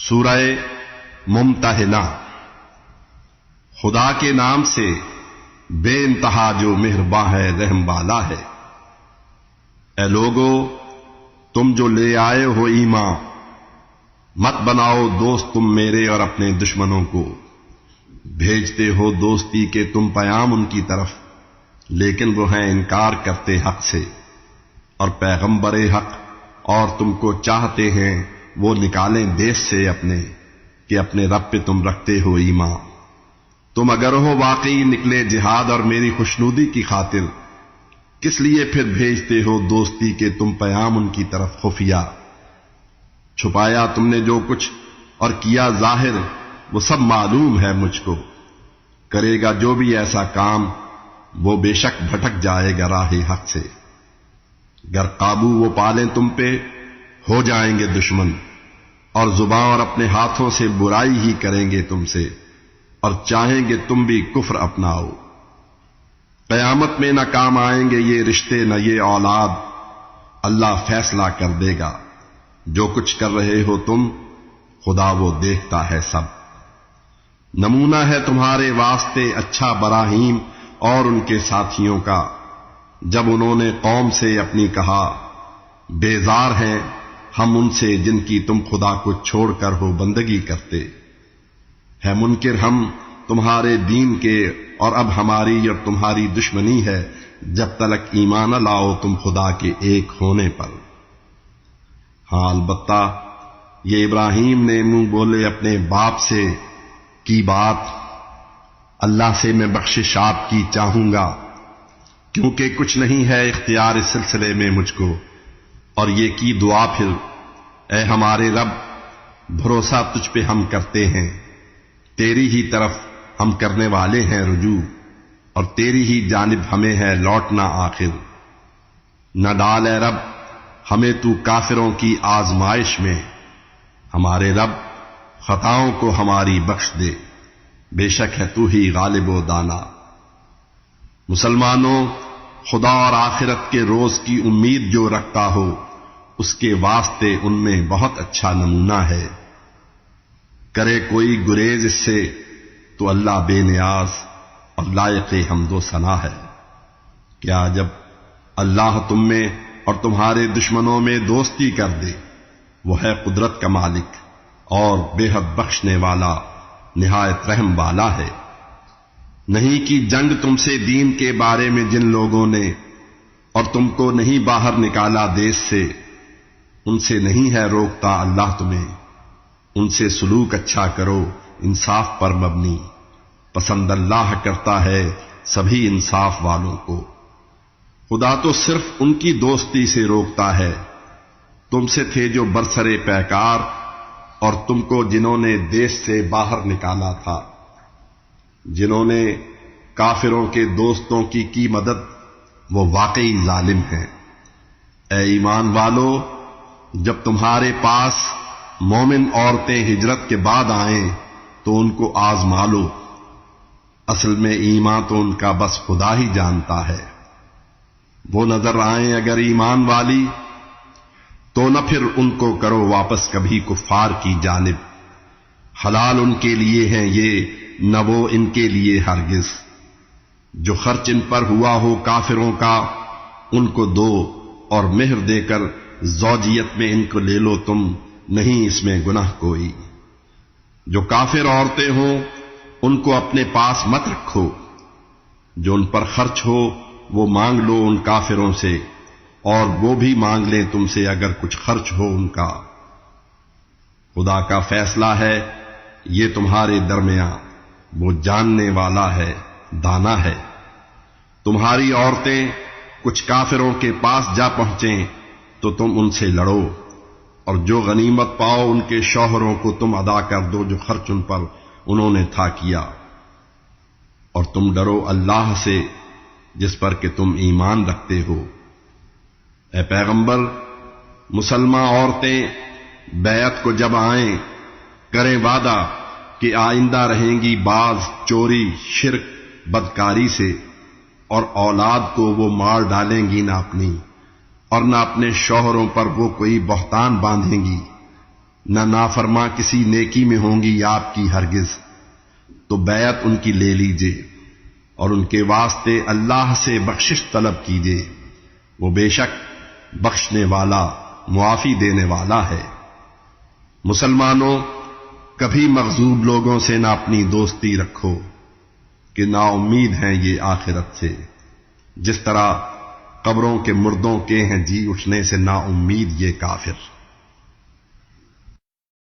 سورہ ممتحنہ۔ خدا کے نام سے بے انتہا جو مہرباں ہے، رحم والا ہے۔ اے لوگو، تم جو لے آئے ہو ایمان، مت بناؤ دوست تم میرے اور اپنے دشمنوں کو۔ بھیجتے ہو دوستی کے تم پیام ان کی طرف، لیکن وہ ہیں انکار کرتے حق سے۔ اور پیغمبر حق اور تم کو چاہتے ہیں وہ نکالیں دیس سے اپنے، کہ اپنے رب پہ تم رکھتے ہو ایمان۔ تم اگر ہو واقعی نکلے جہاد اور میری خوشنودی کی خاطر، کس لیے پھر بھیجتے ہو دوستی کے تم پیام ان کی طرف خفیہ؟ چھپایا تم نے جو کچھ اور کیا ظاہر، وہ سب معلوم ہے مجھ کو۔ کرے گا جو بھی ایسا کام، وہ بے شک بھٹک جائے گا راہ حق سے۔ گر قابو وہ پالیں تم پہ، ہو جائیں گے دشمن، اور زباں اور اپنے ہاتھوں سے برائی ہی کریں گے تم سے، اور چاہیں گے تم بھی کفر اپناؤ۔ قیامت میں نہ کام آئیں گے یہ رشتے نہ یہ اولاد، اللہ فیصلہ کر دے گا۔ جو کچھ کر رہے ہو تم، خدا وہ دیکھتا ہے سب۔ نمونہ ہے تمہارے واسطے اچھا براہیم اور ان کے ساتھیوں کا، جب انہوں نے قوم سے اپنی کہا، بیزار ہیں ہم ان سے جن کی تم خدا کو چھوڑ کر ہو بندگی کرتے۔ ہے منکر ہم تمہارے دین کے، اور اب ہماری اور تمہاری دشمنی ہے جب تلک ایمان نہ لاؤ تم خدا کے ایک ہونے پر۔ ہاں البتہ یہ ابراہیم نے منہ بولے اپنے باپ سے کی بات، اللہ سے میں بخشش آپ کی چاہوں گا، کیونکہ کچھ نہیں ہے اختیار اس سلسلے میں مجھ کو۔ اور یہ کی دعا پھر، اے ہمارے رب، بھروسہ تجھ پہ ہم کرتے ہیں، تیری ہی طرف ہم کرنے والے ہیں رجوع، اور تیری ہی جانب ہمیں ہے لوٹنا آخر۔ نہ ڈال اے رب ہمیں تو کافروں کی آزمائش میں، ہمارے رب خطاؤں کو ہماری بخش دے، بے شک ہے تو ہی غالب و دانا۔ مسلمانوں، خدا اور آخرت کے روز کی امید جو رکھتا ہو، اس کے واسطے ان میں بہت اچھا نمونہ ہے۔ کرے کوئی گریز اس سے تو اللہ بے نیاز اور لائق حمد و ثنا ہے۔ کیا جب اللہ تم میں اور تمہارے دشمنوں میں دوستی کر دے، وہ ہے قدرت کا مالک اور بے حد بخشنے والا، نہایت رحم والا ہے۔ نہیں کی جنگ تم سے دین کے بارے میں جن لوگوں نے، اور تم کو نہیں باہر نکالا دیس سے، ان سے نہیں ہے روکتا اللہ تمہیں۔ ان سے سلوک اچھا کرو انصاف پر مبنی، پسند اللہ کرتا ہے سبھی انصاف والوں کو۔ خدا تو صرف ان کی دوستی سے روکتا ہے، تم سے تھے جو برسرے پیکار، اور تم کو جنہوں نے دیش سے باہر نکالا تھا، جنہوں نے کافروں کے دوستوں کی مدد، وہ واقعی ظالم ہیں۔ اے ایمان والو، جب تمہارے پاس مومن عورتیں ہجرت کے بعد آئیں تو ان کو آزما لو، اصل میں ایمان تو ان کا بس خدا ہی جانتا ہے۔ وہ نظر آئیں اگر ایمان والی، تو نہ پھر ان کو کرو واپس کبھی کفار کی جانب۔ حلال ان کے لیے ہیں یہ، نہ وہ ان کے لیے ہرگز۔ جو خرچ ان پر ہوا ہو کافروں کا، ان کو دو، اور مہر دے کر زوجیت میں ان کو لے لو تم، نہیں اس میں گناہ کوئی۔ جو کافر عورتیں ہوں ان کو اپنے پاس مت رکھو، جو ان پر خرچ ہو وہ مانگ لو ان کافروں سے، اور وہ بھی مانگ لیں تم سے اگر کچھ خرچ ہو ان کا۔ خدا کا فیصلہ ہے یہ تمہارے درمیان، وہ جاننے والا ہے، دانا ہے۔ تمہاری عورتیں کچھ کافروں کے پاس جا پہنچیں تو تم ان سے لڑو، اور جو غنیمت پاؤ ان کے شوہروں کو تم ادا کر دو جو خرچ ان پر انہوں نے تھا کیا۔ اور تم ڈرو اللہ سے جس پر کہ تم ایمان رکھتے ہو۔ اے پیغمبر، مسلمہ عورتیں بیعت کو جب آئیں، کریں وعدہ کہ آئندہ رہیں گی باز چوری، شرک، بدکاری سے، اور اولاد کو وہ مار ڈالیں گی نہ اپنی، اور نہ اپنے شوہروں پر وہ کوئی بہتان باندھیں گی، نہ نافرما کسی نیکی میں ہوں گی آپ کی ہرگز، تو بیعت ان کی لے لیجئے اور ان کے واسطے اللہ سے بخشش طلب کیجئے، وہ بے شک بخشنے والا معافی دینے والا ہے۔ مسلمانوں، کبھی مغضوب لوگوں سے نہ اپنی دوستی رکھو کہ نا امید ہیں یہ آخرت سے، جس طرح قبروں کے مردوں کے ہیں جی اٹھنے سے نا امید یہ کافر۔